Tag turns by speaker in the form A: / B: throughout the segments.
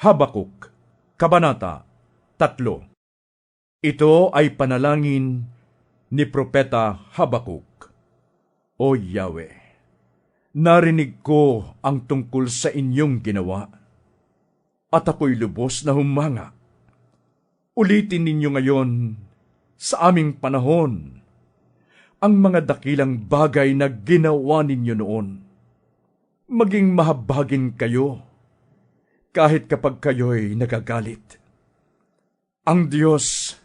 A: Habakuk, Kabanata 3. Ito ay panalangin ni Propeta Habakuk. O Yahweh, narinig ko ang tungkol sa inyong ginawa, at ako'y lubos na humanga. Ulitin ninyo ngayon sa aming panahon ang mga dakilang bagay na ginawa ninyo noon. Maging mahabagin kayo kahit kapag kayo'y nagagalit. Ang Diyos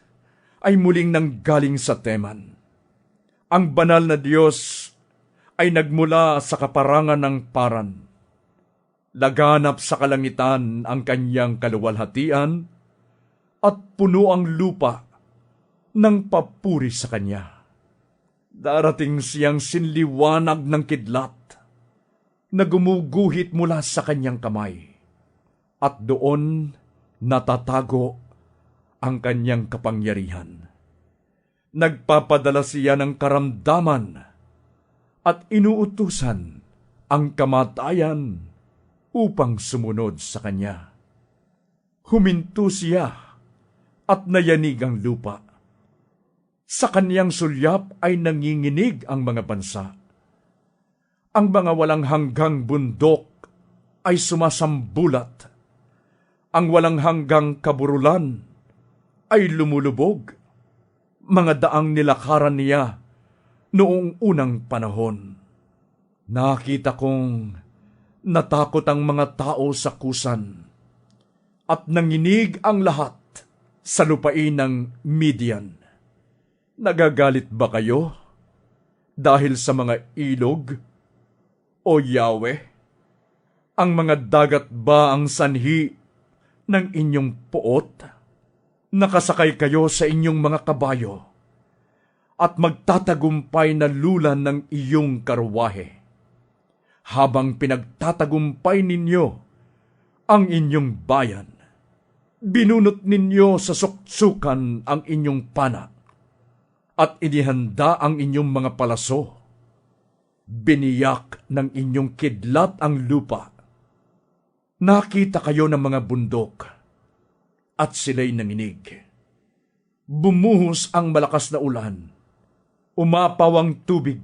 A: ay muling nanggaling sa Teman. Ang banal na Diyos ay nagmula sa kaparangan ng Paran. Laganap sa kalangitan ang kanyang kaluwalhatian at puno ang lupa ng papuri sa kanya. Darating siyang sinliwanag ng kidlat na gumuguhit mula sa kanyang kamay, at doon natatago ang kanyang kapangyarihan. Nagpapadala siya ng karamdaman at inuutusan ang kamatayan upang sumunod sa kanya. Huminto siya at nayanig ang lupa. Sa kanyang sulyap ay nanginginig ang mga bansa. Ang mga walang hanggang bundok ay sumasambulat. Ang walang hanggang kaburulan ay lumulubog. Mga daang nilakaran niya noong unang panahon. Nakita kong natakot ang mga tao sa kusan at nanginig ang lahat sa lupain ng Midian. Nagagalit ba kayo dahil sa mga ilog, O Yahweh? Ang mga dagat ba ang sanhi ng inyong puot? Nakasakay kayo sa inyong mga kabayo at magtatagumpay na lulan ng iyong karwahe. Habang pinagtatagumpay ninyo ang inyong bayan, binunot ninyo sa suksukan ang inyong pana at inihanda ang inyong mga palaso. Biniyak ng inyong kidlat ang lupa. Nakita kayo ng mga bundok at sila'y nanginig. Bumuhos ang malakas na ulan. Umapaw ang tubig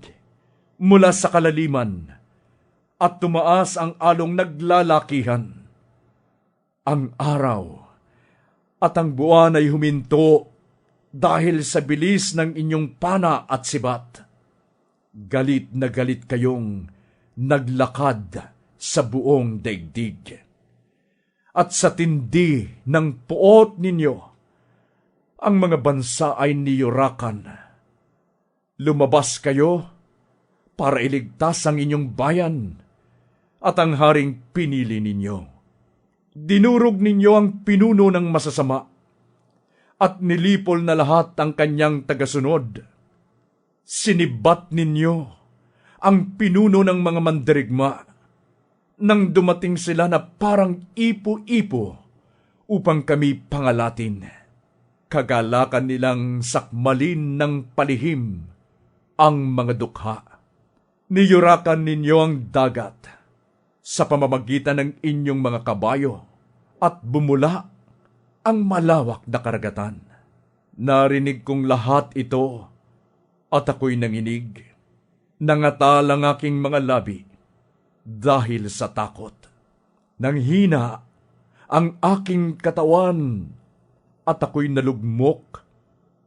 A: mula sa kalaliman at tumaas ang along naglalakihan. Ang araw at ang buwan ay huminto dahil sa bilis ng inyong pana at sibat. Galit na galit kayong naglakad sa buong daigdig. At sa tindi ng puot ninyo, ang mga bansa ay niyurakan. Lumabas kayo para iligtas ang inyong bayan at ang haring pinili ninyo. Dinurog ninyo ang pinuno ng masasama at nilipol na lahat ang kanyang tagasunod. Sinibat ninyo ang pinuno ng mga mandirigma nang dumating sila na parang ipo-ipo upang kami pangalatin. Kagalakan nilang sakmalin ng palihim ang mga dukha. Niyurakan ninyo ang dagat sa pamamagitan ng inyong mga kabayo at bumula ang malawak na karagatan. Narinig kong lahat ito at ako'y nanginig. Nangatal ang aking mga labi dahil sa takot. Nanghina ang aking katawan at ako'y nalugmok.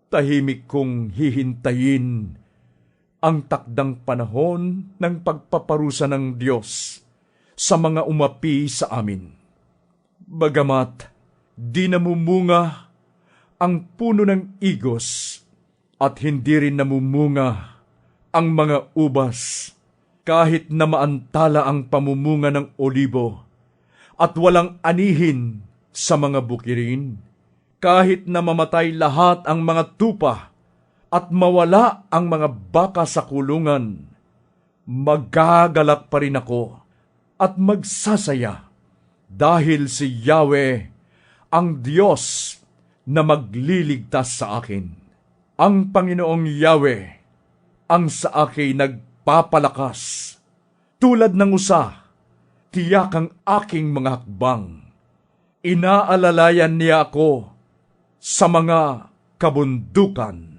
A: Tahimik kong hihintayin ang takdang panahon ng pagpaparusa ng Diyos sa mga umapi sa amin. Bagamat di namumunga ang puno ng igos at hindi rin namumunga ang mga ubas, kahit na maantala ang pamumunga ng olibo at walang anihin sa mga bukirin, kahit na mamatay lahat ang mga tupa at mawala ang mga baka sa kulungan, magagalak pa rin ako at magsasaya dahil si Yahweh ang Diyos na magliligtas sa akin. Ang Panginoong Yahweh ang sa akin nagpapalakas. Tulad ng usa, tiyak ang aking mga hakbang. Inaalalayan niya ako sa mga kabundukan.